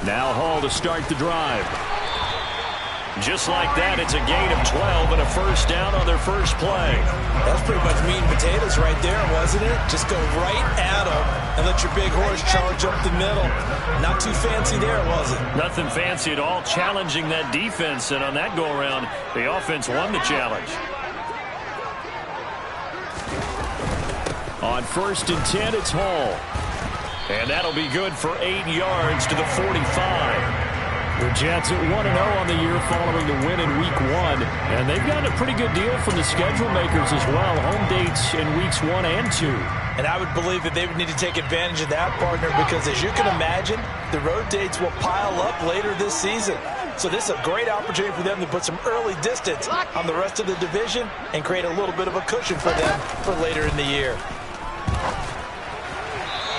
Now Hall to start the drive. Just like that, it's a gain of 12 and a first down on their first play. That's pretty much meat and potatoes right there, wasn't it? Just go right at them and let your big horse charge up the middle. Not too fancy there, was it? Nothing fancy at all, challenging that defense, and on that go-around, the offense won the challenge. On 1st and 10, it's Hall. And that'll be good for 8 yards to the 45. The Jets at 1-0 on the year following the win in Week 1. And they've gotten a pretty good deal from the schedule makers as well. Home dates in Weeks 1 and 2. And I would believe that they would need to take advantage of that, partner, because as you can imagine, the road dates will pile up later this season. So this is a great opportunity for them to put some early distance on the rest of the division and create a little bit of a cushion for them for later in the year.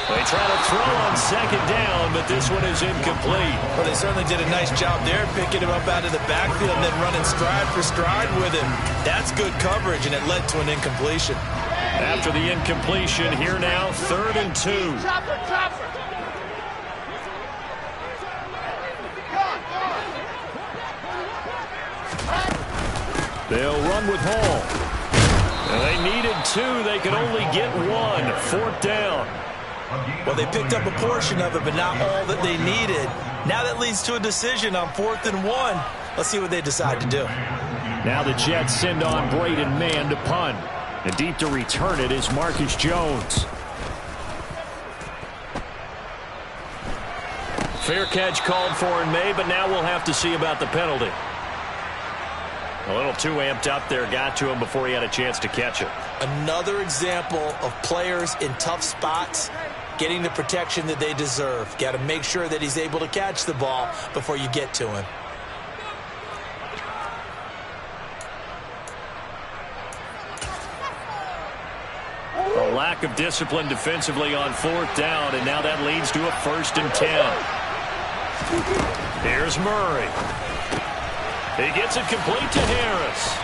They try to throw on 2nd down, but this one is incomplete. Well, they certainly did a nice job there, picking him up out of the backfield and then running stride for stride with him. That's good coverage, and it led to an incompletion. After the incompletion, here now, 3rd and 2. They'll run with Hall. And they needed 2. They could only get 1. 4th down. Well, they picked up a portion of it, but not all that they needed. Now that leads to a decision on 4th and 1. Let's see what they decide to do. Now the Jets send on Braden Mann to punt. And deep to return it is Marcus Jones. Fair catch called for in May, but now we'll have to see about the penalty. A little too amped up there, got to him before he had a chance to catch it. Another example of players in tough spots getting the protection that they deserve. Got to make sure that he's able to catch the ball before you get to him. A lack of discipline defensively on 4th down, and now that leads to a 1st and 10. Here's Murray. He gets it complete to Harris.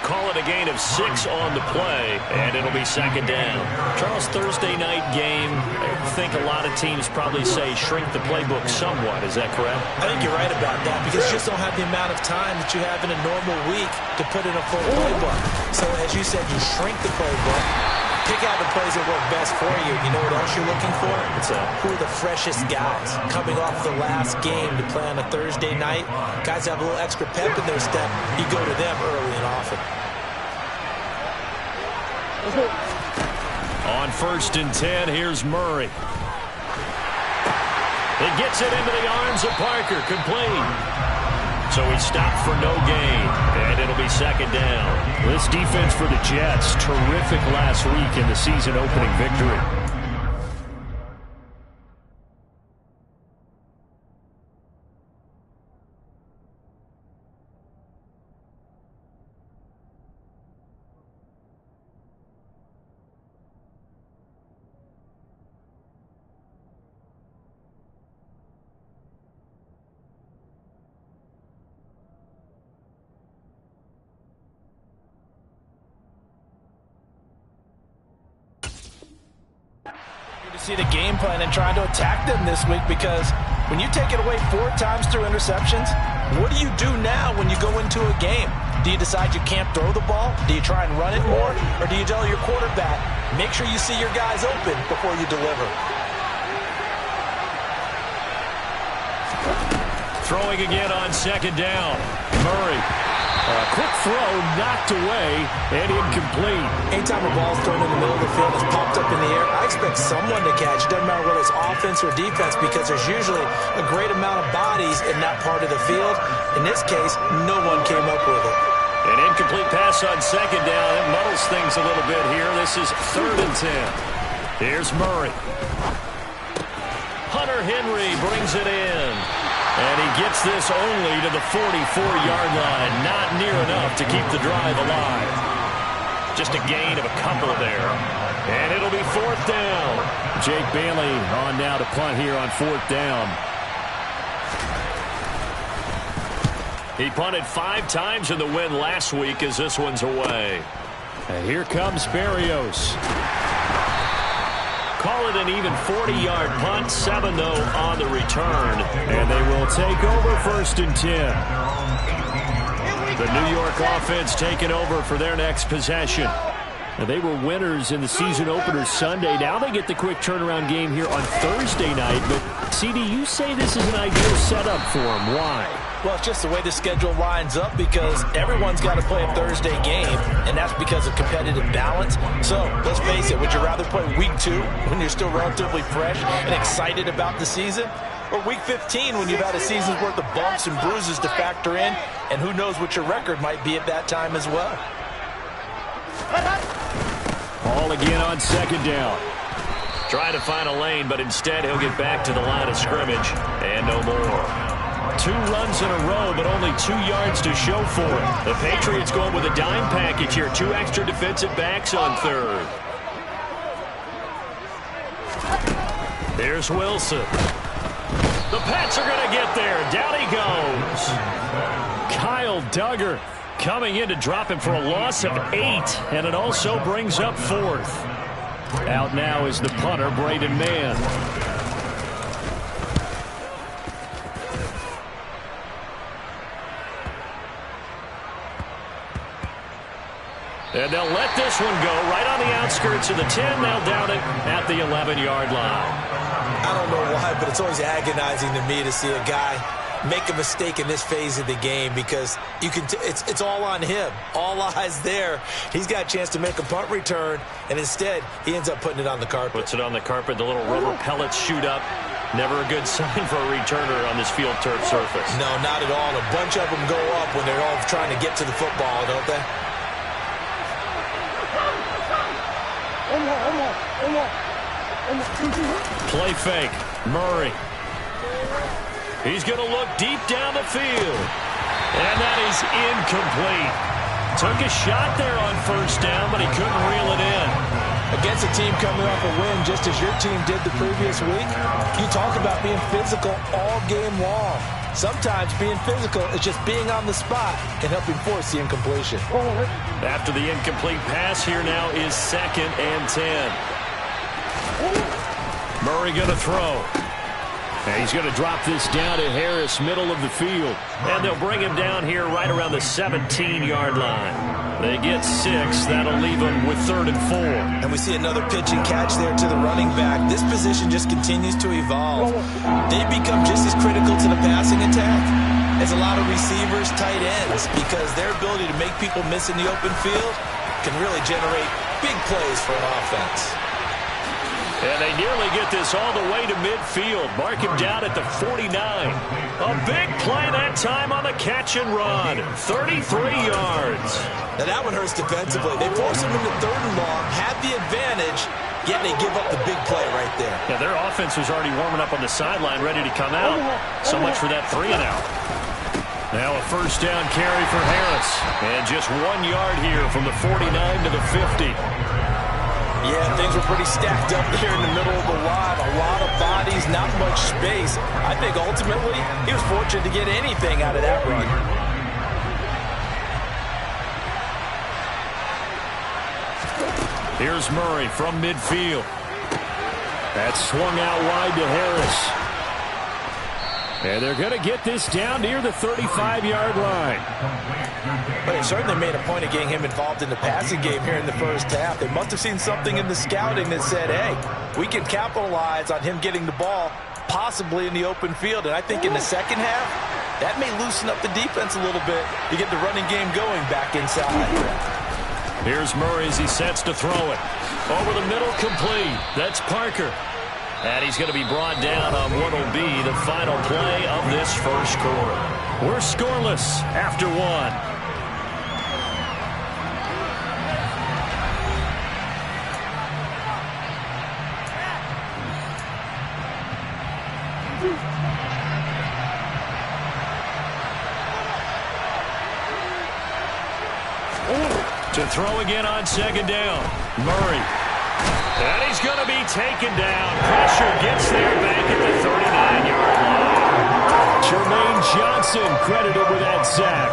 Call it a gain of 6 on the play, and it'll be 2nd down. Charles, Thursday night game, I think a lot of teams probably say shrink the playbook somewhat. Is that correct? I think you're right about that because you just don't have the amount of time that you have in a normal week to put in a full playbook. So as you said, you shrink the playbook. Pick out the plays that work best for you. You know what else you're looking for? Who are the freshest guys coming off the last game to play on a Thursday night? Guys have a little extra pep in their step. You go to them early and often. On 1st and 10, here's Murray. He gets it into the arms of Parker, complete. So he stopped for no gain, and it'll be 2nd down. This defense for the Jets, terrific last week in the season-opening victory. See the game plan and trying to attack them this week, because when you take it away 4 times through interceptions, what do you do now when you go into a game? Do you decide you can't throw the ball? Do you try and run it more? Or do you tell your quarterback, make sure you see your guys open before you deliver? Throwing again on 2nd down. Murray. A quick throw knocked away and incomplete. Anytime a ball's thrown in the middle of the field, it's popped up in the air, I expect someone to catch. It doesn't matter whether it's offense or defense, because there's usually a great amount of bodies in that part of the field. In this case, no one came up with it. An incomplete pass on 2nd down. It muddles things a little bit here. This is 3rd and 10. Here's Murray. Hunter Henry brings it in. And he gets this only to the 44-yard line. Not near enough to keep the drive alive. Just a gain of a couple there. And it'll be 4th down. Jake Bailey on now to punt here on 4th down. He punted 5 times in the win last week as this one's away. And here comes Berrios. call it an even 40-yard punt. 7, though, on the return. And they will take over 1st and 10. The New York offense taking over for their next possession. Now, they were winners in the season opener Sunday. Now they get the quick turnaround game here on Thursday night. But, CD, you say this is an ideal setup for them. Why? Well, it's just the way the schedule lines up because everyone's got to play a Thursday game, and that's because of competitive balance. So, let's face it, would you rather play week 2 when you're still relatively fresh and excited about the season? Or week 15 when you've had a season's worth of bumps and bruises to factor in, and who knows what your record might be at that time as well. Ball again on 2nd down. Trying to find a lane, but instead he'll get back to the line of scrimmage, and no more. 2 runs in a row, but only 2 yards to show for it. The Patriots going with a dime package here. 2 extra defensive backs on 3rd. Here's Wilson. The Pats are going to get there. Down he goes. Kyle Duggar coming in to drop him for a loss of 8, and it also brings up 4th. Out now is the punter, Braden Mann. And they'll let this one go right on the outskirts of the 10. They'll down it at the 11-yard line. I don't know why, but it's always agonizing to me to see a guy make a mistake in this phase of the game because you can it's all on him. All eyes there. He's got a chance to make a punt return, and instead he ends up putting it on the carpet. Puts it on the carpet. The little rubber pellets shoot up. Never a good sign for a returner on this field turf surface. No, not at all. A bunch of them go up when they're all trying to get to the football, don't they? Play fake. Murray. He's going to look deep down the field. And that is incomplete. Took a shot there on 1st down, but he couldn't reel it in. Against a team coming off a win just as your team did the previous week, you talk about being physical all game long. Sometimes being physical is just being on the spot and helping force the incompletion. After the incomplete pass, here now is 2nd and 10. Murray going to throw. And he's going to drop this down to Harris, middle of the field. And they'll bring him down here right around the 17-yard line. They get 6. That'll leave them with 3rd and 4. And we see another pitch and catch there to the running back. This position just continues to evolve. They become just as critical to the passing attack as a lot of receivers, tight ends, because their ability to make people miss in the open field can really generate big plays for an offense. And they nearly get this all the way to midfield. Mark him down at the 49. A big play that time on the catch and run. 33 yards. Now that one hurts defensively. They force him into 3rd and long, have the advantage, yet they give up the big play right there. Yeah, their offense was already warming up on the sideline, ready to come out. So much for that 3 and out. Now a 1st down carry for Harris. And just 1 yard here from the 49 to the 50. Yeah, things were pretty stacked up there in the middle of the line. A lot of bodies, not much space. I think ultimately he was fortunate to get anything out of that run. Here's Murray from midfield. That's swung out wide to Harris. And they're going to get this down near the 35-yard line. But they certainly made a point of getting him involved in the passing game here in the 1st half. They must have seen something in the scouting that said, hey, we can capitalize on him getting the ball, possibly in the open field. And I think in the 2nd half, that may loosen up the defense a little bit to get the running game going back inside. Here's Murray as he sets to throw it. Over the middle, complete. That's Parker. And he's going to be brought down on what will be the final play of this 1st quarter. We're scoreless after 1. To throw again on 2nd down. Murray. And he's going to be taken down. Pressure gets there back at the 39-yard line. Jermaine Johnson credited with that sack.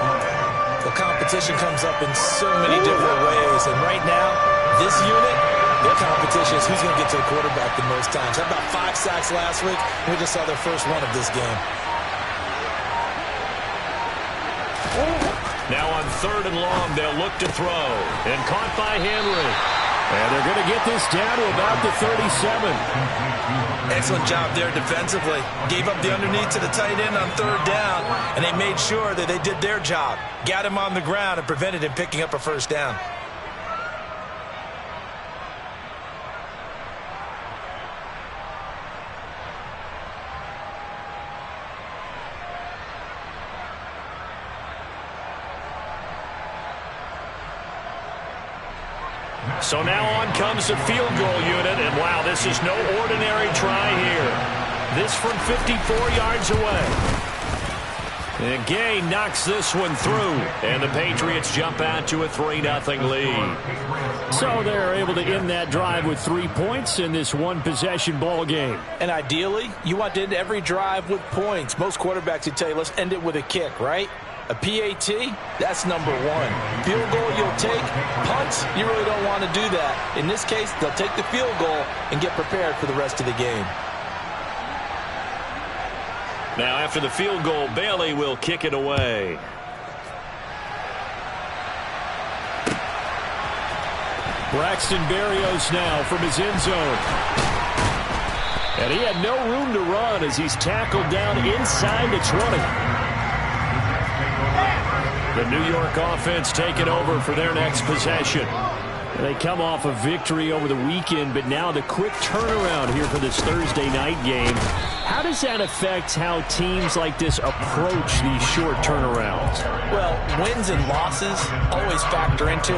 The competition comes up in so many different ways. And right now, this unit, Their competition is who's going to get to the quarterback the most times. How about 5 sacks last week? We just saw their first one of this game. Now on 3rd and long, they'll look to throw. And caught by Henry. And they're going to get this down to about the 37. Excellent job there defensively. Gave up the underneath to the tight end on 3rd down, and they made sure that they did their job. Got him on the ground and prevented him picking up a first down. So now on comes the field goal unit, and wow, this is no ordinary try here. This from 54 yards away. And Gay knocks this one through, and the Patriots jump out to a 3-0 lead. So they're able to end that drive with 3 points in this one-possession ball game. And ideally, you want to end every drive with points. Most quarterbacks would tell you, let's end it with a kick, right? A PAT, that's number 1. Field goal you'll take. Punts, you really don't want to do that. In this case, they'll take the field goal and get prepared for the rest of the game. Now after the field goal, Bailey will kick it away. Braxton Berrios now from his end zone. And he had no room to run as he's tackled down inside the 20. The New York offense taking over for their next possession. They come off a victory over the weekend, but now the quick turnaround here for this Thursday night game. How does that affect how teams like this approach these short turnarounds? Well, wins and losses always factor into,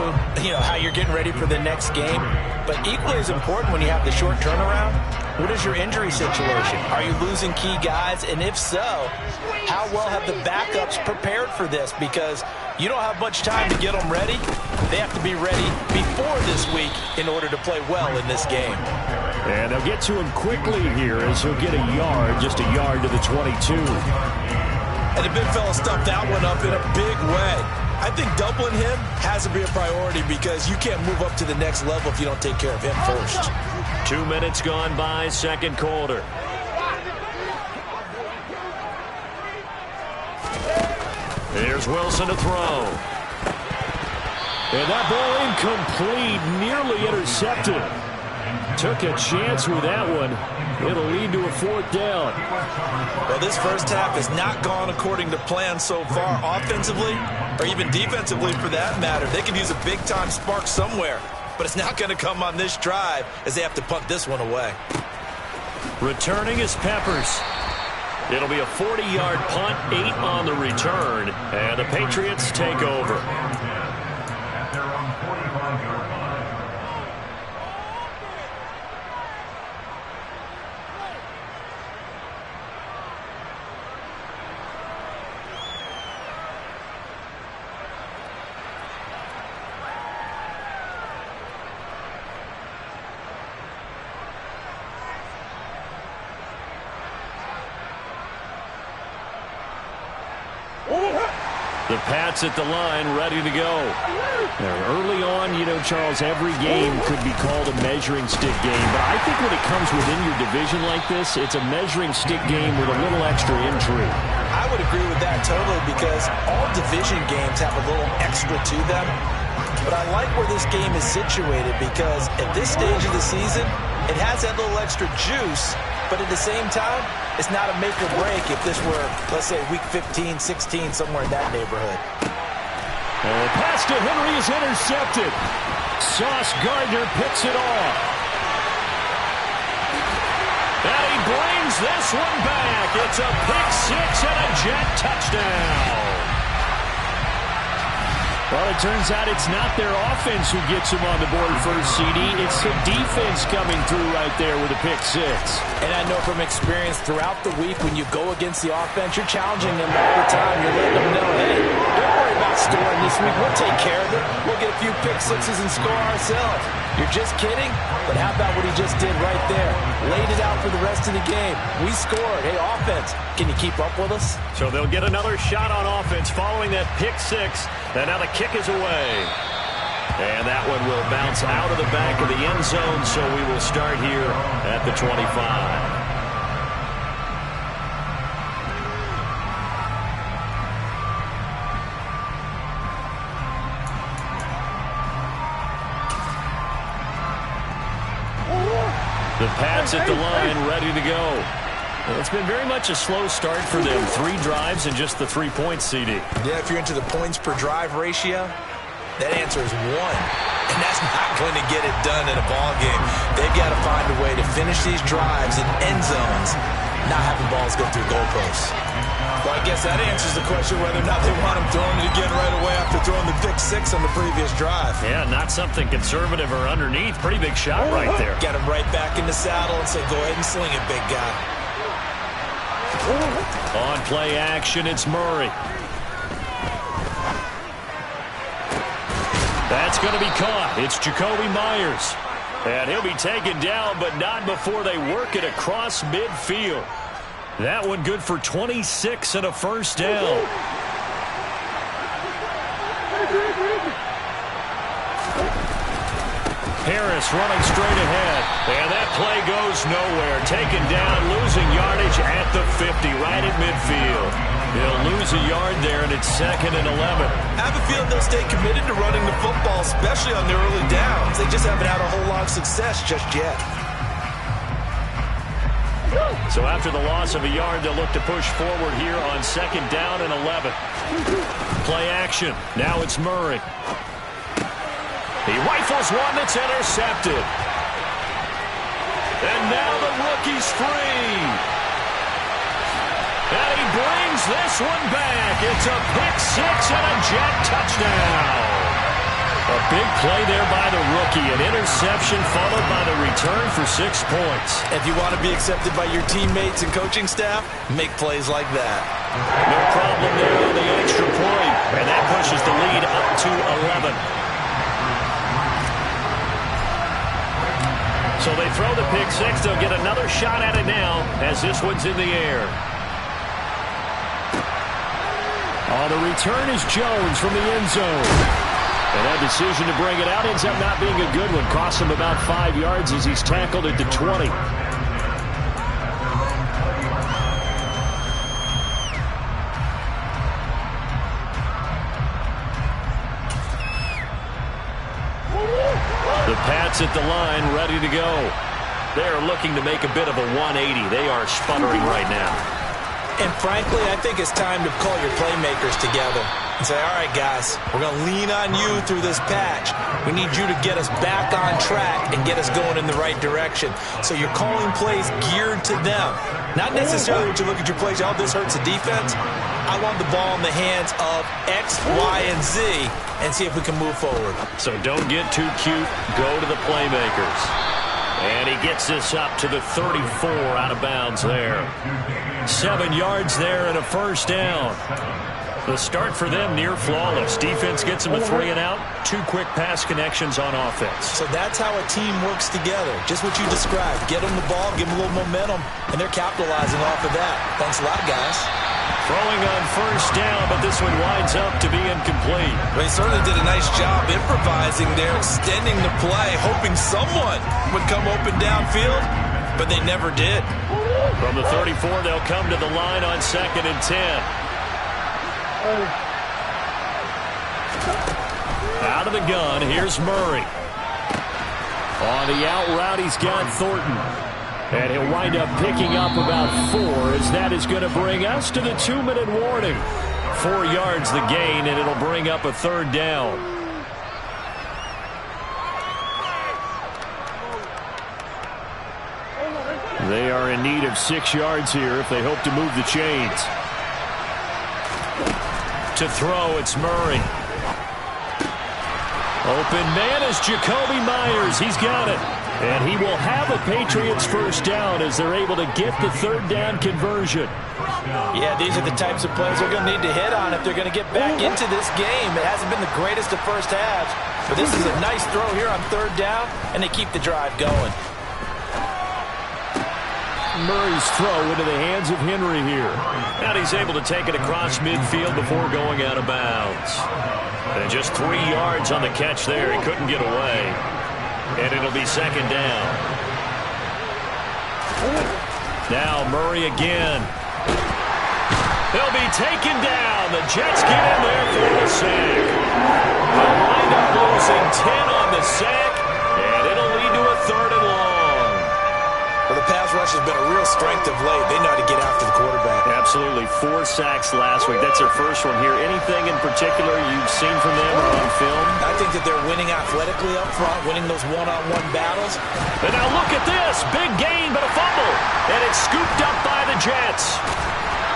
how you're getting ready for the next game. But equally as important when you have the short turnaround, what is your injury situation? Are you losing key guys? And if so, how well have the backups prepared for this? Because you don't have much time to get them ready. They have to be ready before this week in order to play well in this game. And they'll get to him quickly here as he'll get a yard, just a yard to the 22. And the big fella stuffed that one up in a big way. I think doubling him has to be a priority because you can't move up to the next level if you don't take care of him first. 2 minutes gone by, second quarter. Here's Wilson to throw. And that ball incomplete, nearly intercepted. Took a chance with that one. It'll lead to a 4th down. Well, this first half has not gone according to plan so far, offensively or even defensively for that matter. They could use a big-time spark somewhere, but it's not going to come on this drive as they have to punt this one away. Returning is Peppers. It'll be a 40-yard punt, 8 on the return, and the Patriots take over. The Pats at the line, ready to go. Now, early on, Charles, every game could be called a measuring stick game. But I think when it comes within your division like this, it's a measuring stick game with a little extra intrigue. I would agree with that totally because all division games have a little extra to them. But I like where this game is situated because at this stage of the season, it has that little extra juice. But at the same time, it's not a make or break if this were, let's say, week 15, 16, somewhere in that neighborhood. Pass to Henry is intercepted. Sauce Gardner picks it off. And he brings this one back. It's a pick six and a Jet touchdown. Well, it turns out it's not their offense who gets them on the board first, CD. It's the defense coming through right there with a pick six. And I know from experience throughout the week when you go against the offense, you're challenging them all the time. You're letting them know, hey, don't worry about scoring this week. We'll take care of it. We'll get a few pick sixes and score ourselves. You're just kidding? But how about what he just did right there? Laid it out for the rest of the game. We scored. Hey, offense, can you keep up with us? So they'll get another shot on offense following that pick six. And now the kick is away. And that one will bounce out of the back of the end zone, so we will start here at the 25. The Pats at the line, ready to go. Well, it's been very much a slow start for them. 3 drives and just the 3 points, CD. Yeah, if you're into the points per drive ratio, that answer is 1. And that's not going to get it done in a ball game. They've got to find a way to finish these drives in end zones, not having balls go through goalposts. Well, I guess that answers the question whether or not they want him throwing it again right away after throwing the pick 6 on the previous drive. Yeah, not something conservative or underneath. Pretty big shot right there. Get him right back in the saddle and say, go ahead and sling it, big guy. On play action, it's Murray. That's going to be caught. It's Jacoby Myers. And he'll be taken down, but not before they work it across midfield. That one good for 26 and a first down. Harris running straight ahead. And that play goes nowhere. Taken down, losing yardage at the 50, right at midfield. They'll lose a yard there, and it's 2nd and 11. I have a feeling they'll stay committed to running the football, especially on the early downs. They just haven't had a whole lot of success just yet. So after the loss of a yard, they'll look to push forward here on 2nd down and 11. Play action. Now it's Murray. He rifles one that's intercepted. And now the rookie's free. And he brings this one back. It's a pick 6 and a jet touchdown. A big play there by the rookie. An interception followed by the return for 6 points. If you want to be accepted by your teammates and coaching staff, make plays like that. No problem there on the extra point. And that pushes the lead up to 11. So they throw the pick 6. They'll get another shot at it now as this one's in the air. On the return is Jones from the end zone. And that decision to bring it out ends up not being a good one. Costs him about 5 yards as he's tackled at the 20. The Pats at the line, ready to go. They're looking to make a bit of a 180. They are sputtering right now. And frankly, I think it's time to call your playmakers together and say, all right, guys, we're going to lean on you through this patch. We need you to get us back on track and get us going in the right direction. So you're calling plays geared to them. Not necessarily when you look at your plays, oh, this hurts the defense. I want the ball in the hands of X, Y, and Z and see if we can move forward. So don't get too cute. Go to the playmakers. And he gets this up to the 34 out of bounds there. 7 yards there and a first down. The start for them near flawless. Defense gets them a 3 and out. 2 quick pass connections on offense. So that's how a team works together. Just what you described. Get them the ball, give them a little momentum, and they're capitalizing off of that. Thanks a lot, guys. Throwing on first down, but this one winds up to be incomplete. Well, he certainly did a nice job improvising there, extending the play, hoping someone would come open downfield, but they never did. From the 34, they'll come to the line on 2nd and 10. Out of the gun, here's Murray. On the out route, he's got Thornton. And he'll wind up picking up about 4 as that is going to bring us to the 2-minute warning. 4 yards the gain, and it'll bring up a 3rd down. They are in need of 6 yards here if they hope to move the chains. To throw, it's Murray. Open man is Jacoby Myers. He's got it. And he will have a Patriots first down as they're able to get the 3rd down conversion. Yeah, these are the types of plays they're going to need to hit on if they're going to get back into this game. It hasn't been the greatest of first halves, but this is a nice throw here on 3rd down, and they keep the drive going. Murray's throw into the hands of Henry here. And he's able to take it across midfield before going out of bounds. And just 3 yards on the catch there. He couldn't get away. And it'll be second down. Now Murray again. He'll be taken down. The Jets get in there for the sack. They'll wind up losing 10 on the sack, and it'll lead to a 3rd and long. Well, the pass rush has been a real strength of late. They know how to get after the quarterback. Absolutely. 4 sacks last week. That's their first one here. Anything in particular you've seen from them or on film? I think that they're winning athletically up front, winning those one-on-one battles. And now look at this. Big gain, but a fumble. And it's scooped up by the Jets.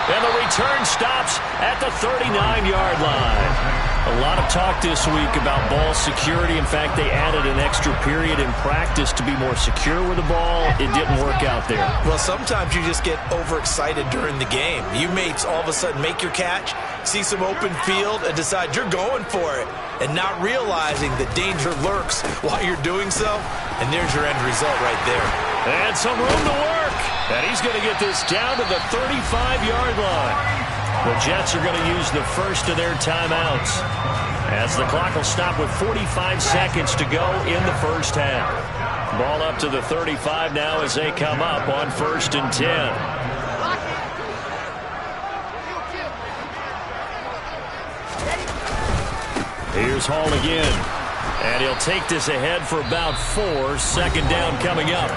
And the return stops at the 39-yard line. A lot of talk this week about ball security. In fact, they added an extra period in practice to be more secure with the ball. It didn't work out there. Well, sometimes you just get overexcited during the game. You may all of a sudden make your catch, see some open field, and decide you're going for it, and not realizing the danger lurks while you're doing so. And there's your end result right there. And some room to work. And he's going to get this down to the 35-yard line. The Jets are going to use the first of their timeouts, as the clock will stop with 45 seconds to go in the first half. Ball up to the 35 now as they come up on 1st and 10. Here's Hall again. And he'll take this ahead for about 4. 2nd down coming up.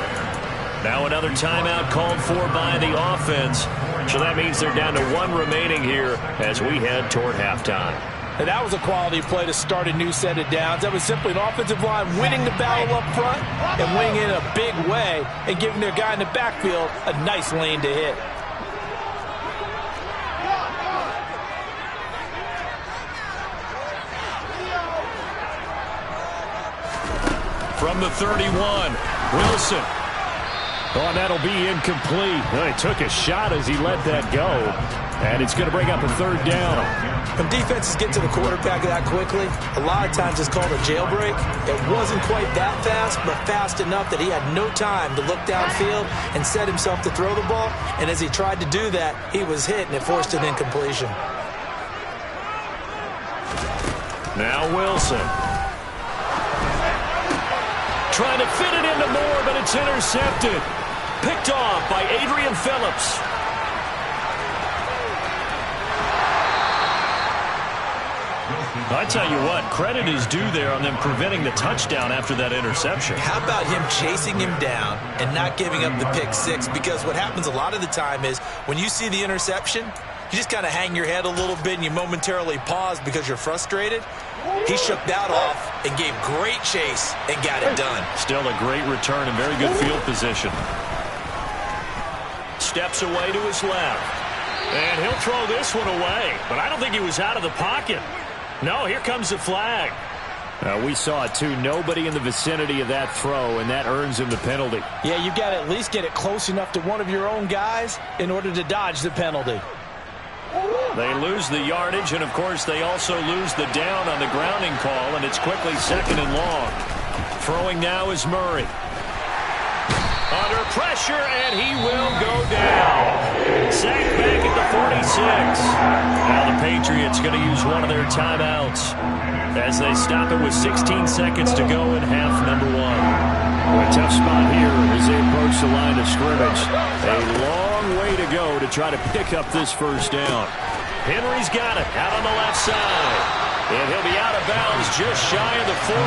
Now another timeout called for by the offense. So that means they're down to 1 remaining here as we head toward halftime. And that was a quality play to start a new set of downs. That was simply an offensive line winning the battle up front and winning in a big way and giving their guy in the backfield a nice lane to hit. From the 31, Wilson. Oh, and that'll be incomplete. Well, he took a shot as he let that go. And it's going to bring up a 3rd down. When defenses get to the quarterback that quickly, a lot of times it's called a jailbreak. It wasn't quite that fast, but fast enough that he had no time to look downfield and set himself to throw the ball. And as he tried to do that, he was hit, and it forced an incompletion. Now Wilson. Trying to fit it into Moore, but it's intercepted. Picked off by Adrian Phillips. I tell you what, credit is due there on them preventing the touchdown after that interception. How about him chasing him down and not giving up the pick 6? Because what happens a lot of the time is when you see the interception, you just kind of hang your head a little bit and you momentarily pause because you're frustrated. He shook that off and gave great chase and got it done. Still a great return and very good field position. Steps away to his left. And he'll throw this one away. But I don't think he was out of the pocket. No, here comes the flag. We saw it too. Nobody in the vicinity of that throw, and that earns him the penalty. Yeah, you've got to at least get it close enough to one of your own guys in order to dodge the penalty. They lose the yardage, and of course they also lose the down on the grounding call, and it's quickly 2nd and long. Throwing now is Murray. Under pressure, and he will go down. Sacked back at the 46. Now the Patriots going to use one of their timeouts as they stop it with 16 seconds to go in half number 1. A tough spot here as they approach the line of scrimmage. A long way to go to try to pick up this 1st down. Henry's got it out on the left side. And he'll be out of bounds just shy of the 40.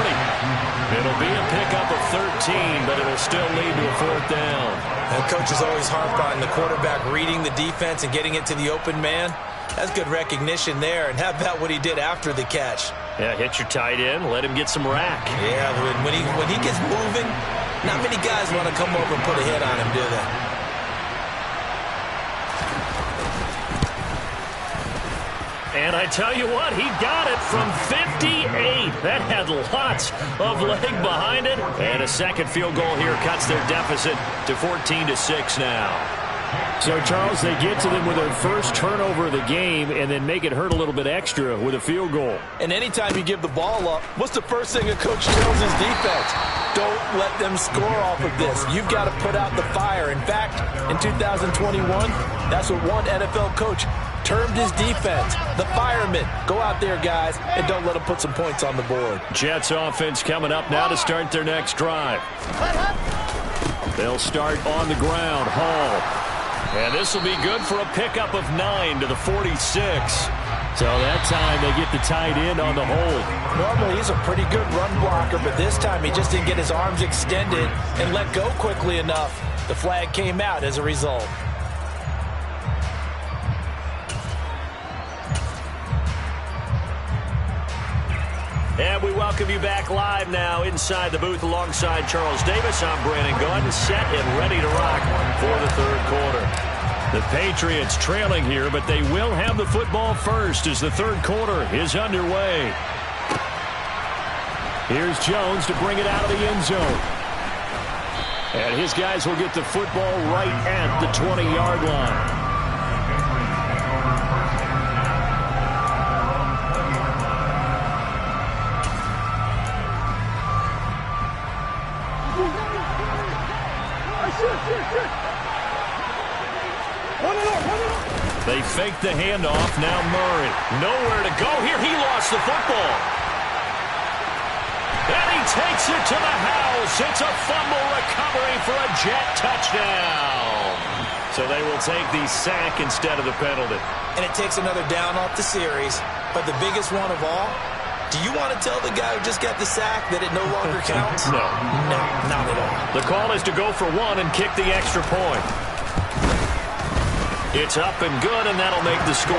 It'll be a pickup of 13, but it'll still lead to a 4th down. And coaches always harp on the quarterback reading the defense and getting it to the open man. That's good recognition there. And how about what he did after the catch? Yeah, hit your tight end, let him get some rack. Yeah, when he gets moving, not many guys want to come over and put a hit on him, do they? And I tell you what, he got it from 58. That had lots of leg behind it. And a second field goal here cuts their deficit to 14-6 now. So, Charles, they get to them with their first turnover of the game and then make it hurt a little bit extra with a field goal. And anytime you give the ball up, what's the first thing a coach tells his defense? Don't let them score off of this. You've got to put out the fire. In fact, in 2021, that's what one NFL coach termed his defense, the firemen. Go out there, guys, and don't let them put some points on the board. Jets offense coming up now to start their next drive. They'll start on the ground. Hall. And this will be good for a pickup of 9 to the 46. So that time they get the tight end on the hold. Normally he's a pretty good run blocker, but this time he just didn't get his arms extended and let go quickly enough. The flag came out as a result. And we welcome you back live now inside the booth alongside Charles Davis. I'm Brandon Gaudin, set and ready to rock for the third quarter. The Patriots trailing here, but they will have the football first as the third quarter is underway. Here's Jones to bring it out of the end zone. And his guys will get the football right at the 20-yard line. They fake the handoff. Now Murray. Nowhere to go here. He lost the football. And he takes it to the house. It's a fumble recovery for a Jet touchdown. So they will take the sack instead of the penalty. And it takes another down off the series. But the biggest one of all, do you want to tell the guy who just got the sack that it no longer counts? No. No, not at all. The call is to go for one and kick the extra point. It's up and good, and that'll make the score 21-6.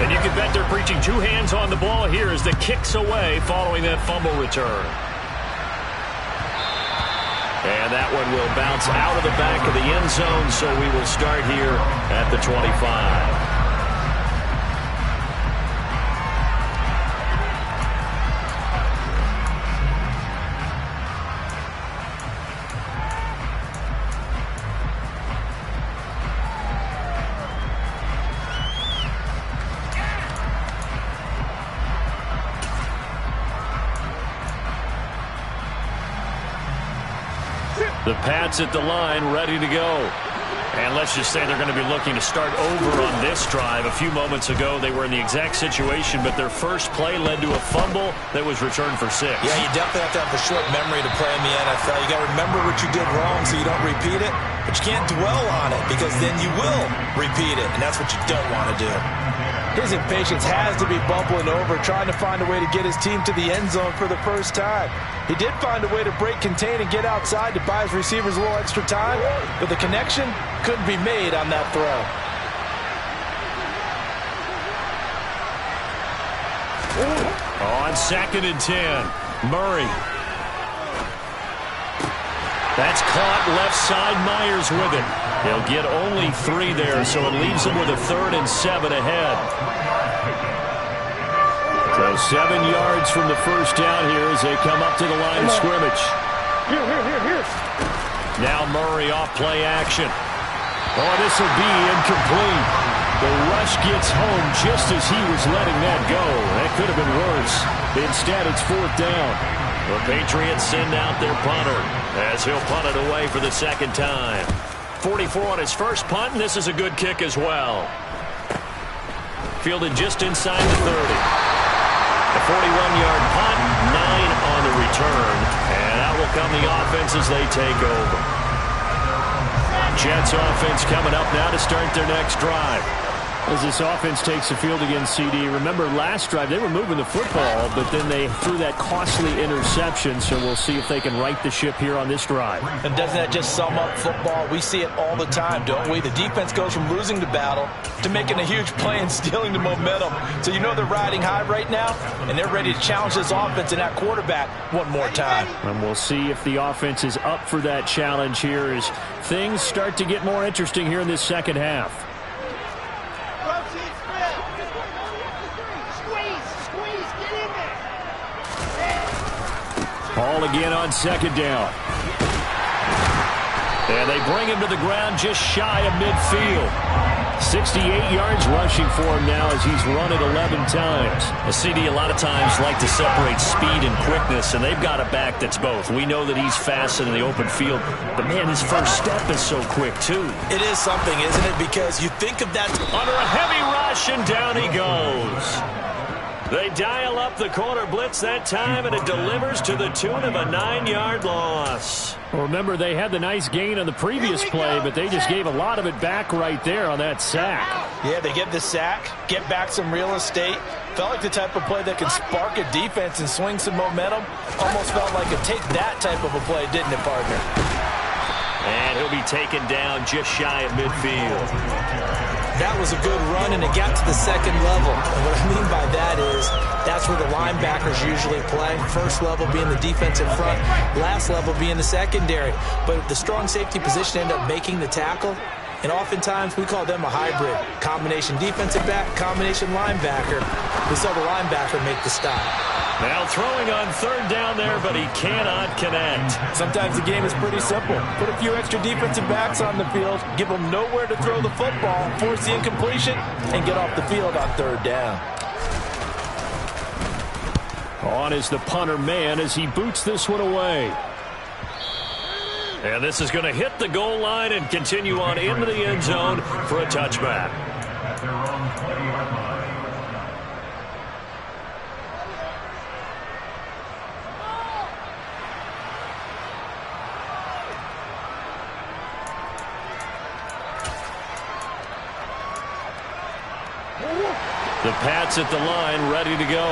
And you can bet they're preaching two hands on the ball here as the kick's away following that fumble return. And that one will bounce out of the back of the end zone, so we will start here at the 25. The Pats at the line, ready to go. And let's just say they're going to be looking to start over on this drive. A few moments ago, they were in the exact situation, but their first play led to a fumble that was returned for 6. Yeah, you definitely have to have a short memory to play in the NFL. You got to remember what you did wrong so you don't repeat it, but you can't dwell on it because then you will repeat it, and that's what you don't want to do. His impatience has to be bubbling over, trying to find a way to get his team to the end zone for the first time. He did find a way to break, contain, and get outside to buy his receivers a little extra time, but the connection couldn't be made on that throw. On 2nd and 10, Murray. That's caught left side. Myers with it. He'll get only 3 there, so it leaves him with a 3rd and 7 ahead. So 7 yards from the first down here as they come up to the line of scrimmage. Here. Now Murray off play action. Oh, this will be incomplete. The rush gets home just as he was letting that go. That could have been worse. Instead, it's 4th down. The Patriots send out their punter as he'll punt it away for the second time. 44 on his first punt, and this is a good kick as well. Fielded just inside the 30. A 41-yard punt, 9 on the return, and out will come the offense as they take over. Jets offense coming up now to start their next drive. As this offense takes the field against CD, remember last drive they were moving the football, but then they threw that costly interception, so we'll see if they can right the ship here on this drive. And doesn't that just sum up football? We see it all the time, don't we? The defense goes from losing the battle to making a huge play and stealing the momentum. So you know they're riding high right now, and they're ready to challenge this offense and that quarterback one more time. And we'll see if the offense is up for that challenge here as things start to get more interesting here in this second half. Ball again on second down. And they bring him to the ground just shy of midfield. 68 yards rushing for him now as he's run it 11 times. A CD a lot of times like to separate speed and quickness, and they've got a back that's both. We know that he's fast in the open field, but, man, his first step is so quick, too. It is something, isn't it? Because you think of that. Under a heavy rush, and down he goes. They dial up the corner blitz that time, and it delivers to the tune of a 9-yard loss. Well, remember, they had the nice gain on the previous play, but they just gave a lot of it back right there on that sack. Yeah, they get the sack, get back some real estate. Felt like the type of play that can spark a defense and swing some momentum. Almost felt like a take that type of a play, didn't it, partner? And he'll be taken down just shy of midfield. That was a good run, and it got to the second level. And what I mean by that is that's where the linebackers usually play. First level being the defensive front, last level being the secondary. But the strong safety position ended up making the tackle. And oftentimes we call them a hybrid. Combination defensive back, combination linebacker. We saw the linebacker make the stop. Now throwing on third down there, but he cannot connect. Sometimes the game is pretty simple. Put a few extra defensive backs on the field, give them nowhere to throw the football, force the incompletion, and get off the field on third down. On is the punter man as he boots this one away. And this is going to hit the goal line and continue on into the end zone for a touchback. The Pats at the line, ready to go.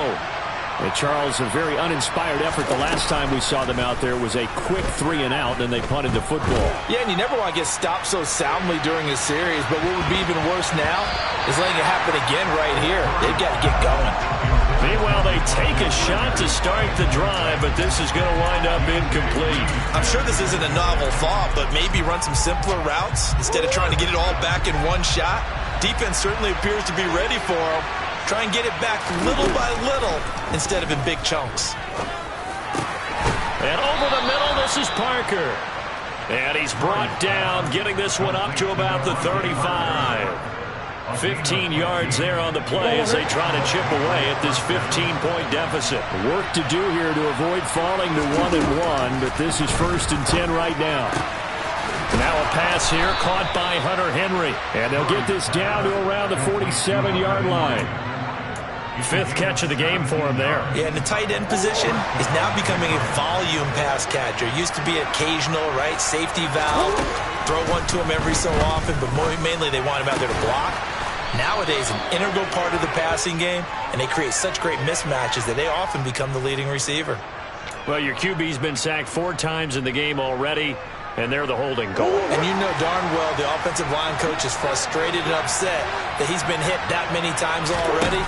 And Charles, a very uninspired effort the last time we saw them out there was a quick 3 and out, and they punted the football. Yeah, and you never want to get stopped so soundly during a series, but what would be even worse now is letting it happen again right here. They've got to get going. Meanwhile, they take a shot to start the drive, but this is going to wind up incomplete. I'm sure this isn't a novel thought, but maybe run some simpler routes instead of trying to get it all back in one shot. Defense certainly appears to be ready for them. Try and get it back little by little instead of in big chunks. And over the middle, this is Parker. And he's brought down, getting this one up to about the 35. 15 yards there on the play as they try to chip away at this 15-point deficit. Work to do here to avoid falling to 1-1, but this is 1st and 10 right now. Now a pass here caught by Hunter Henry. And they'll get this down to around the 47-yard line. 5th catch of the game for him there. Yeah, and the tight end position is now becoming a volume pass catcher. Used to be occasional, right? Safety valve. Throw one to him every so often, but mainly they want him out there to block. Nowadays, an integral part of the passing game, and they create such great mismatches that they often become the leading receiver. Well, your QB's been sacked 4 times in the game already, and they're the holding goal. And you know darn well the offensive line coach is frustrated and upset that he's been hit that many times already.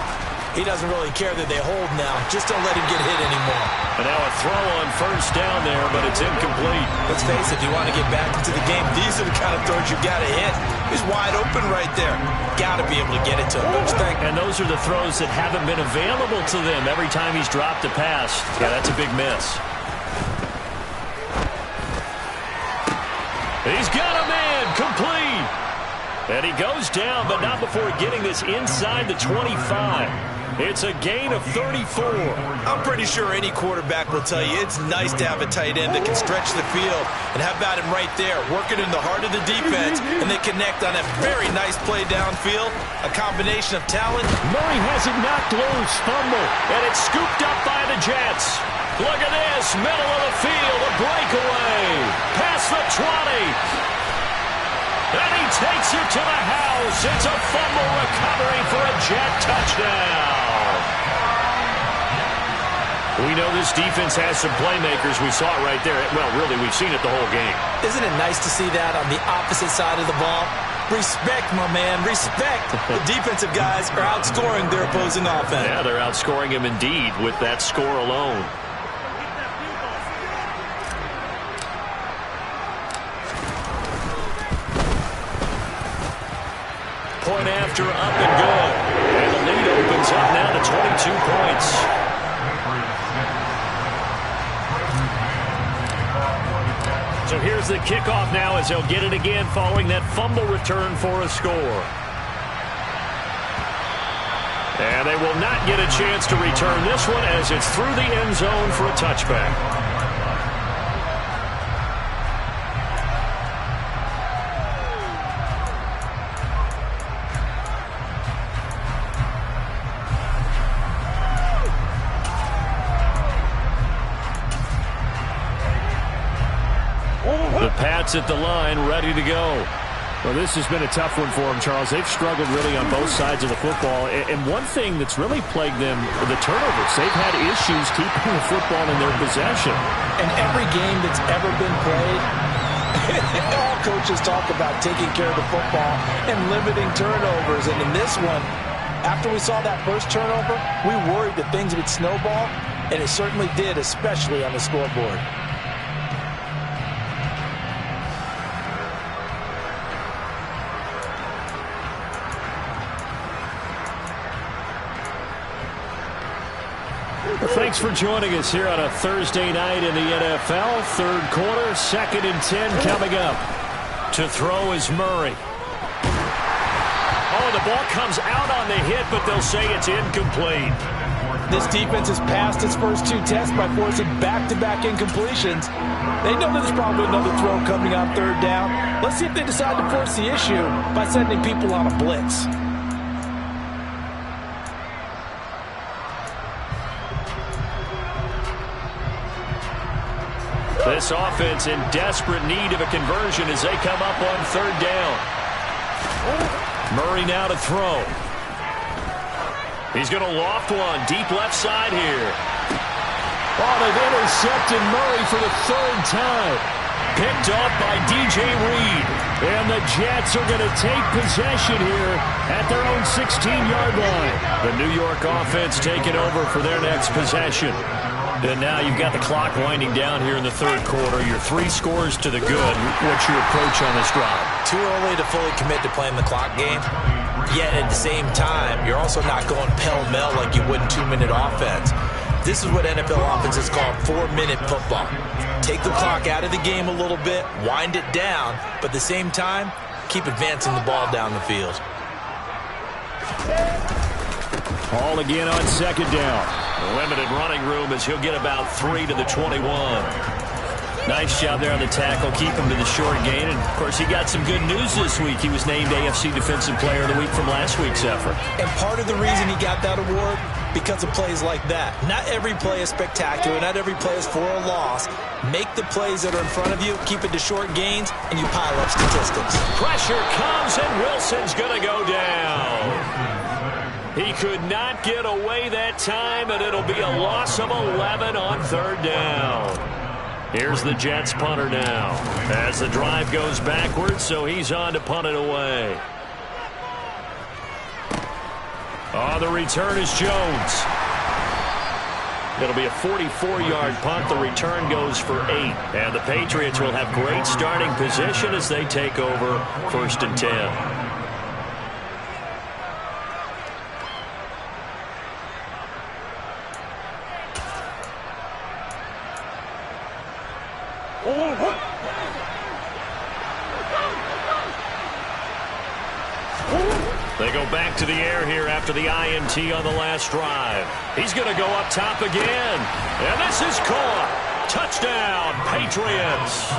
He doesn't really care that they hold now. Just don't let him get hit anymore. And now a throw on first down there, but it's incomplete. Let's face it, if you want to get back into the game, these are the kind of throws you got to hit. He's wide open right there. Got to be able to get it to him, don't you think? And those are the throws that haven't been available to them every time he's dropped a pass. Yeah, that's a big miss. He's got a man, complete. And he goes down, but not before getting this inside the 25. It's a gain of 34. I'm pretty sure any quarterback will tell you it's nice to have a tight end that can stretch the field. And how about him right there, working in the heart of the defense, and they connect on a very nice play downfield. A combination of talent. Murray has it knocked loose, fumble, and it's scooped up by the Jets. Look at this, middle of the field, a breakaway, past the 20. And he takes it to the house. It's a fumble recovery for a Jet touchdown. We know this defense has some playmakers. We saw it right there. Well, really, we've seen it the whole game. Isn't it nice to see that on the opposite side of the ball? Respect, my man, respect. The defensive guys are outscoring their opposing offense. Yeah, they're outscoring him indeed with that score alone. Point after, up and good. And the lead opens up now to 22 points. So here's the kickoff now as they'll get it again following that fumble return for a score. And they will not get a chance to return this one as it's through the end zone for a touchback. The Pats at the line, ready to go. Well, this has been a tough one for them, Charles. They've struggled really on both sides of the football. And one thing that's really plagued them, the turnovers. They've had issues keeping the football in their possession. And every game that's ever been played, all coaches talk about taking care of the football and limiting turnovers. And in this one, after we saw that first turnover, we worried that things would snowball, and it certainly did, especially on the scoreboard. Thanks for joining us here on a Thursday night in the NFL. Third quarter, 2nd and 10 coming up. To throw is Murray. Oh, the ball comes out on the hit, but they'll say it's incomplete. This defense has passed its first two tests by forcing back-to-back incompletions. They know there's probably another throw coming on third down. Let's see if they decide to force the issue by sending people on a blitz. This offense in desperate need of a conversion as they come up on third down. Murray now to throw. He's going to loft one deep left side here. Oh, they've intercepted Murray for the third time. Picked up by DJ Reed. And the Jets are going to take possession here at their own 16-yard line. The New York offense taking over for their next possession. And now you've got the clock winding down here in the third quarter. You're 3 scores to the good. What's your approach on this drive? Too early to fully commit to playing the clock game. Yet at the same time, you're also not going pell-mell like you would in 2-minute offense. This is what NFL offenses call 4-minute football. Take the clock out of the game a little bit, wind it down, but at the same time, keep advancing the ball down the field. Ball again on second down. Limited running room as he'll get about 3 to the 21. Nice job there on the tackle. Keep him to the short gain. And, of course, he got some good news this week. He was named AFC Defensive Player of the Week from last week's effort. And part of the reason he got that award, because of plays like that. Not every play is spectacular. Not every play is for a loss. Make the plays that are in front of you, keep it to short gains, and you pile up statistics. Pressure comes, and Wilson's going to go down. He could not get away that time, and it'll be a loss of 11 on third down. Here's the Jets punter now as the drive goes backwards, so he's on to punt it away. Oh, the return is Jones. It'll be a 44-yard punt. The return goes for 8. And the Patriots will have great starting position as they take over 1st and 10. They go back to the air here after the INT on the last drive. He's going to go up top again. And this is caught. Touchdown, Patriots.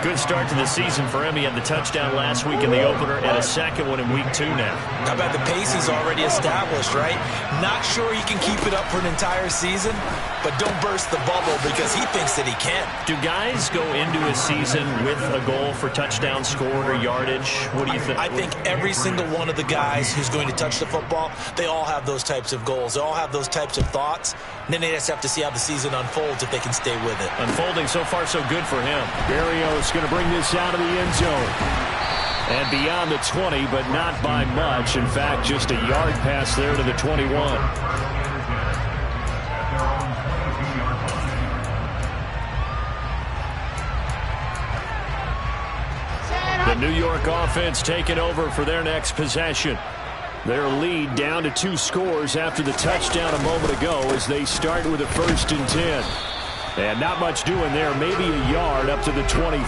Good start to the season for him. He had the touchdown last week in the opener and a second one in week 2 now. How about the pace he's already established, right? Not sure he can keep it up for an entire season, but don't burst the bubble because he thinks that he can. Do guys go into a season with a goal for touchdown scored or yardage? What do you think? I think every single one of the guys who's going to touch the football, they all have those types of goals. They all have those types of thoughts. And then they just have to see how the season unfolds if they can stay with it. Unfolding so far so good for him. Berrios going to bring this out of the end zone. And beyond the 20, but not by much. In fact, just a yard pass there to the 21. The New York offense taking over for their next possession. Their lead down to 2 scores after the touchdown a moment ago as they start with a 1st and 10. And not much doing there. Maybe a yard up to the 23.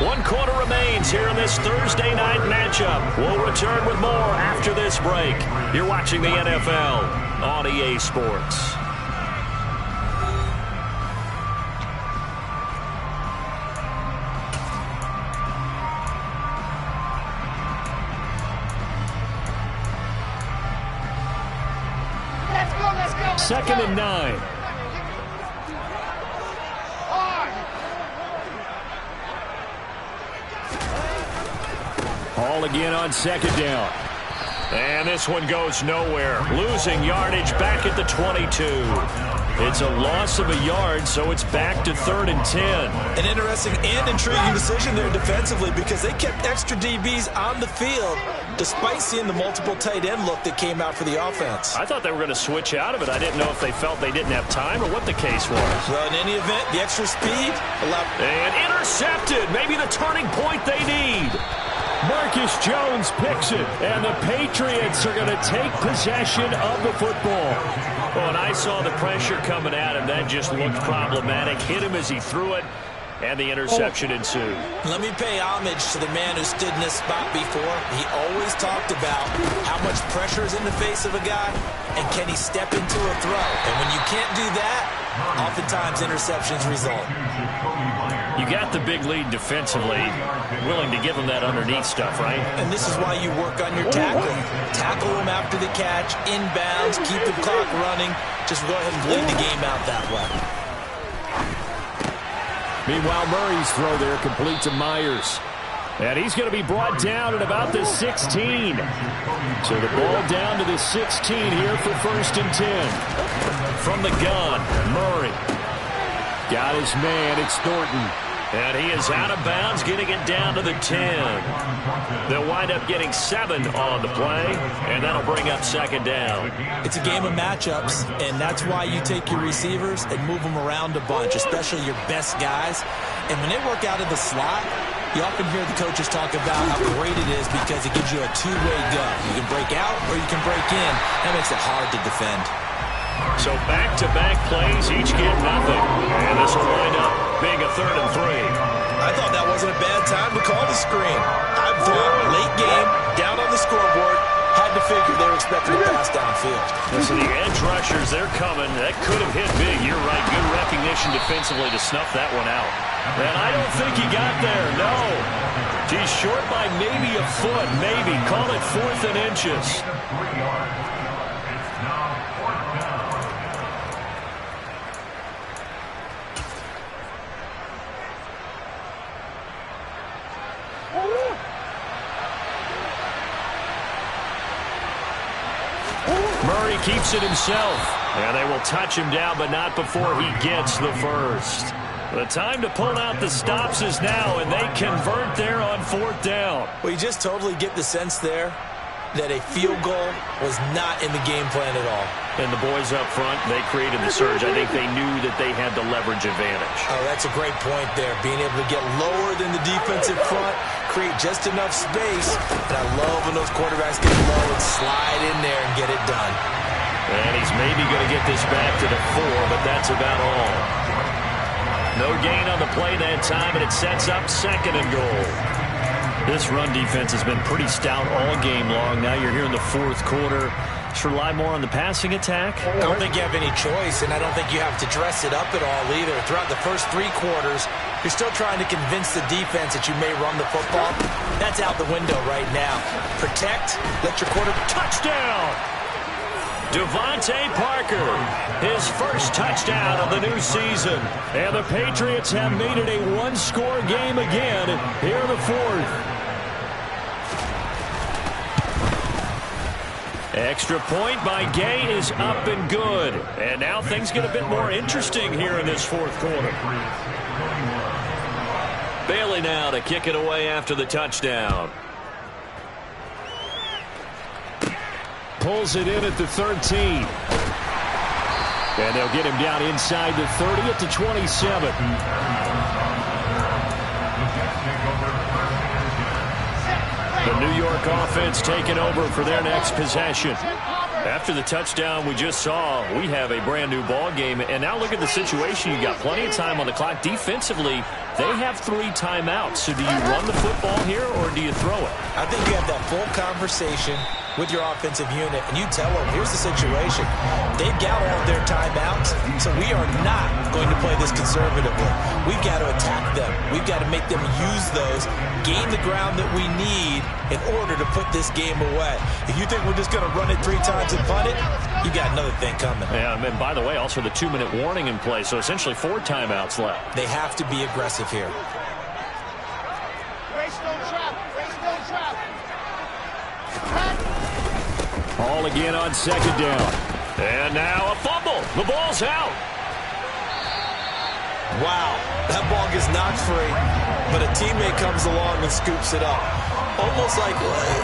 1 quarter remains here in this Thursday night matchup. We'll return with more after this break. You're watching the NFL on EA Sports. Let's go. 2nd and 9. Ball again on 2nd down. And this one goes nowhere. Losing yardage back at the 22. It's a loss of a yard, so it's back to 3rd and 10. An interesting and intriguing decision there defensively because they kept extra DBs on the field despite seeing the multiple tight end look that came out for the offense. I thought they were going to switch out of it. I didn't know if they felt they didn't have time or what the case was. Well, in any event, the extra speed allowed... And intercepted. Maybe the turning point they need. Marcus Jones picks it, and the Patriots are going to take possession of the football. Well, and I saw the pressure coming at him. That just looked problematic. Hit him as he threw it, and the interception ensued. Let me pay homage to the man who stood in this spot before. He always talked about how much pressure is in the face of a guy, and can he step into a throw. And when you can't do that, oftentimes interceptions result. You got the big lead defensively, willing to give him that underneath stuff, right? And this is why you work on your tackling. Tackle him after the catch, inbounds, keep the clock running. Just go ahead and bleed the game out that way. Meanwhile, Murray's throw there complete to Myers. And he's going to be brought down at about the 16. So the ball down to the 16 here for 1st and 10. From the gun, Murray. Got his man, it's Thornton. And he is out of bounds, getting it down to the 10. They'll wind up getting 7 on the play, and that'll bring up 2nd down. It's a game of matchups, and that's why you take your receivers and move them around a bunch, especially your best guys. And when they work out of the slot, you often hear the coaches talk about how great it is because it gives you a two-way go. You can break out or you can break in. That makes it hard to defend. So back-to-back plays, each get nothing. And this will wind up being a 3rd and 3. I thought that wasn't a bad time to call the screen. I thought late game, down on the scoreboard, had to figure they were expecting a pass downfield. Listen, the edge rushers, they're coming. That could have hit big. You're right. Good recognition defensively to snuff that one out. And I don't think he got there. No. He's short by maybe a foot, maybe. Call it 4th and inches. Murray keeps it himself. And they will touch him down, but not before he gets the first. The time to pull out the stops is now, and they convert there on 4th down. Well, you just totally get the sense there that a field goal was not in the game plan at all. And the boys up front, they created the surge. I think they knew that they had the leverage advantage. Oh, that's a great point there. Being able to get lower than the defensive front, create just enough space. And I love when those quarterbacks get low and slide in there and get it done. And he's maybe going to get this back to the 4, but that's about all. No gain on the play that time, and it sets up 2nd and goal. This run defense has been pretty stout all game long. Now you're here in the 4th quarter. Just rely more on the passing attack? I don't think you have any choice, and I don't think you have to dress it up at all either. Throughout the first 3 quarters, you're still trying to convince the defense that you may run the football. That's out the window right now. Protect, let your quarterback... Touchdown! Devontae Parker, his first touchdown of the new season. And the Patriots have made it a one-score game again here in the 4th. Extra point by Gay is up and good. And now things get a bit more interesting here in this 4th quarter. Bailey now to kick it away after the touchdown. Pulls it in at the 13. And they'll get him down inside the 30 at the 27. The New York offense taking over for their next possession. After the touchdown we just saw, we have a brand-new ball game. And now look at the situation. You got plenty of time on the clock. Defensively, they have 3 timeouts. So do you run the football here or do you throw it? I think you have that full conversation with your offensive unit, and you tell them, here's the situation. They've got all their timeouts, so we are not going to play this conservatively. We've got to attack them. We've got to make them use those, gain the ground that we need in order to put this game away. If you think we're just going to run it 3 times and punt it, you got another thing coming. Yeah, and by the way, also the 2-minute warning in play, so essentially 4 timeouts left. They have to be aggressive here. Ball again on 2nd down. And now a fumble. The ball's out. Wow, that ball gets knocked free, but a teammate comes along and scoops it up.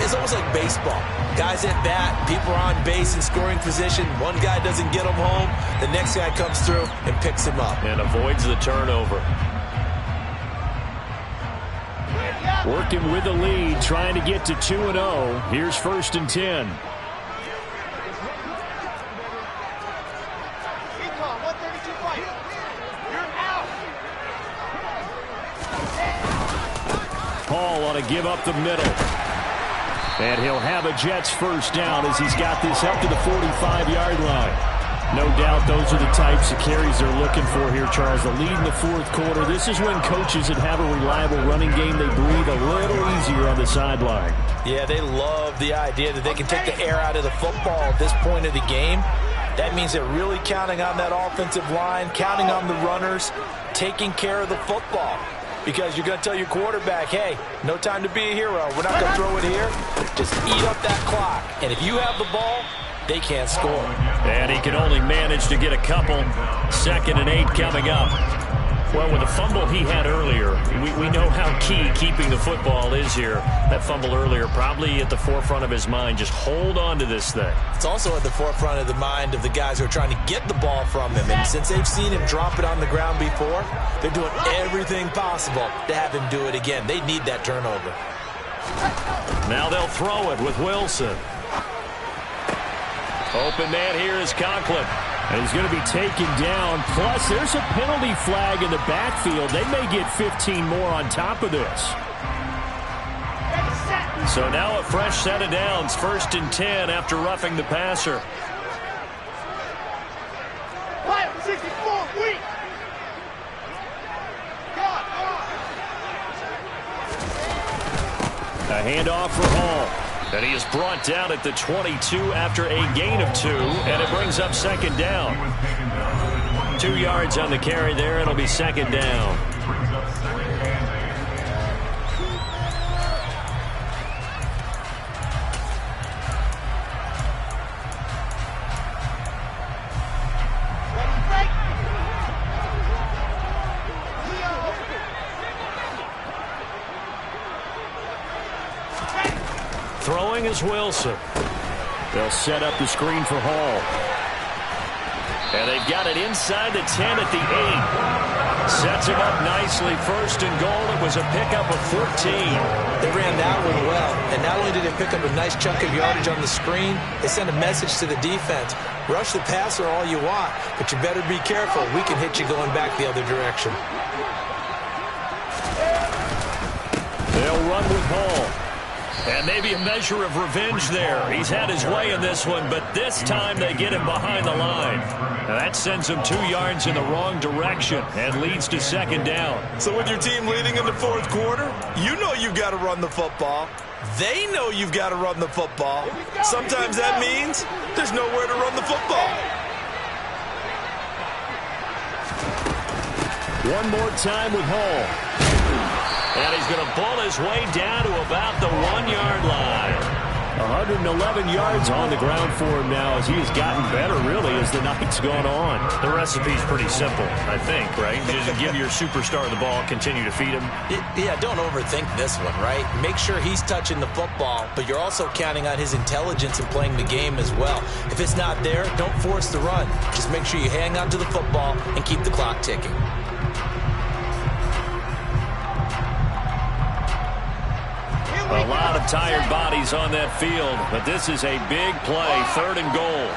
It's almost like baseball. Guys at bat, people are on base in scoring position. One guy doesn't get him home. The next guy comes through and picks him up. And avoids the turnover. Working with the lead, trying to get to 2-0. Here's 1st and 10. Paul on to give up the middle. And he'll have a Jets 1st down as he's got this up to the 45-yard line. No doubt those are the types of carries they're looking for here, Charles. The lead in the 4th quarter. This is when coaches that have a reliable running game, they breathe a little easier on the sideline. Yeah, they love the idea that they can take the air out of the football at this point of the game. That means they're really counting on that offensive line, counting on the runners, taking care of the football. Because you're going to tell your quarterback, hey, no time to be a hero. We're not going to throw it here. Just eat up that clock. And if you have the ball, they can't score. And he can only manage to get a couple. 2nd and 8 coming up. Well, with the fumble he had earlier, we know how key keeping the football is here. That fumble earlier probably at the forefront of his mind. Just hold on to this thing. It's also at the forefront of the mind of the guys who are trying to get the ball from him. And since they've seen him drop it on the ground before, they're doing everything possible to have him do it again. They need that turnover. Now they'll throw it with Wilson. Open man here is Conklin. And he's going to be taken down. Plus, there's a penalty flag in the backfield. They may get 15 more on top of this. So now a fresh set of downs. 1st and 10 after roughing the passer. 64, weak. A handoff for Hall. And he is brought down at the 22 after a gain of 2. And it brings up 2nd down. 2 yards on the carry there. It'll be 2nd down. Throwing is Wilson. They'll set up the screen for Hall. And they've got it inside the 10 at the 8. Sets him up nicely. 1st and goal. It was a pickup of 14. They ran that one well. And not only did they pick up a nice chunk of yardage on the screen, they sent a message to the defense. Rush the passer all you want, but you better be careful. We can hit you going back the other direction. They'll run with Hall. And maybe a measure of revenge there. He's had his way in this one, but this time they get him behind the line. Now that sends him 2 yards in the wrong direction and leads to 2nd down. So with your team leading in the 4th quarter, you know you've got to run the football. They know you've got to run the football. Sometimes that means there's nowhere to run the football. One more time with Hall. And he's going to bull his way down to about the 1-yard line. 111 yards on the ground for him now as he has gotten better, really, as the night's gone on. The recipe's pretty simple, I think, right? Just give your superstar the ball, continue to feed him. Yeah, don't overthink this one, right? Make sure he's touching the football, but you're also counting on his intelligence in playing the game as well. If it's not there, don't force the run. Just make sure you hang on to the football and keep the clock ticking. Here A lot of tired bodies on that field, but this is a big play, 3rd and goal.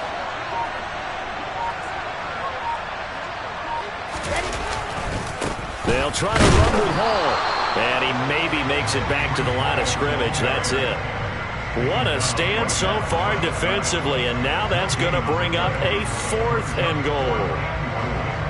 They'll try to run with Hall, and he maybe makes it back to the line of scrimmage. That's it. What a stand so far defensively, and now that's going to bring up a 4th and goal.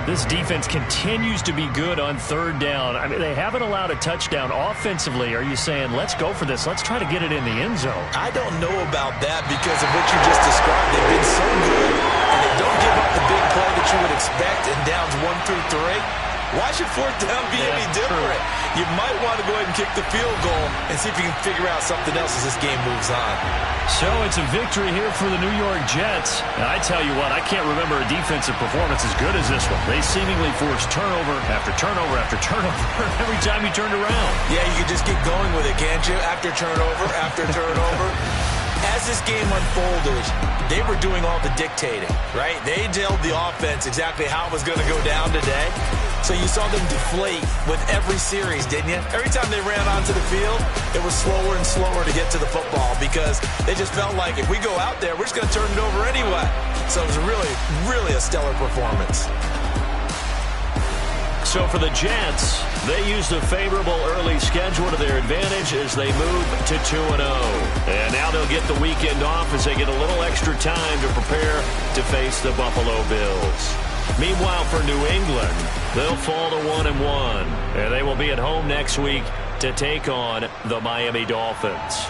This defense continues to be good on 3rd down. I mean, they haven't allowed a touchdown offensively. Are you saying, let's go for this? Let's try to get it in the end zone. I don't know about that because of what you just described. They've been so good, and they don't give up the big play that you would expect in downs 1 through 3. Why should 4th down be any different? You might want to go ahead and kick the field goal and see if you can figure out something else as this game moves on. So it's a victory here for the New York Jets. And I tell you what, I can't remember a defensive performance as good as this one. They seemingly forced turnover after turnover after turnover every time you turned around. Yeah, you can just keep going with it, can't you? After turnover, after turnover. As this game unfolded, they were doing all the dictating, right? They told the offense exactly how it was going to go down today. So you saw them deflate with every series, didn't you? Every time they ran onto the field, it was slower and slower to get to the football because they just felt like if we go out there, we're just going to turn it over anyway. So it was really, really a stellar performance. So for the Jets, they used a favorable early schedule to their advantage as they move to 2-0. And now they'll get the weekend off as they get a little extra time to prepare to face the Buffalo Bills. Meanwhile, for New England, they'll fall to 1-1. And they will be at home next week to take on the Miami Dolphins.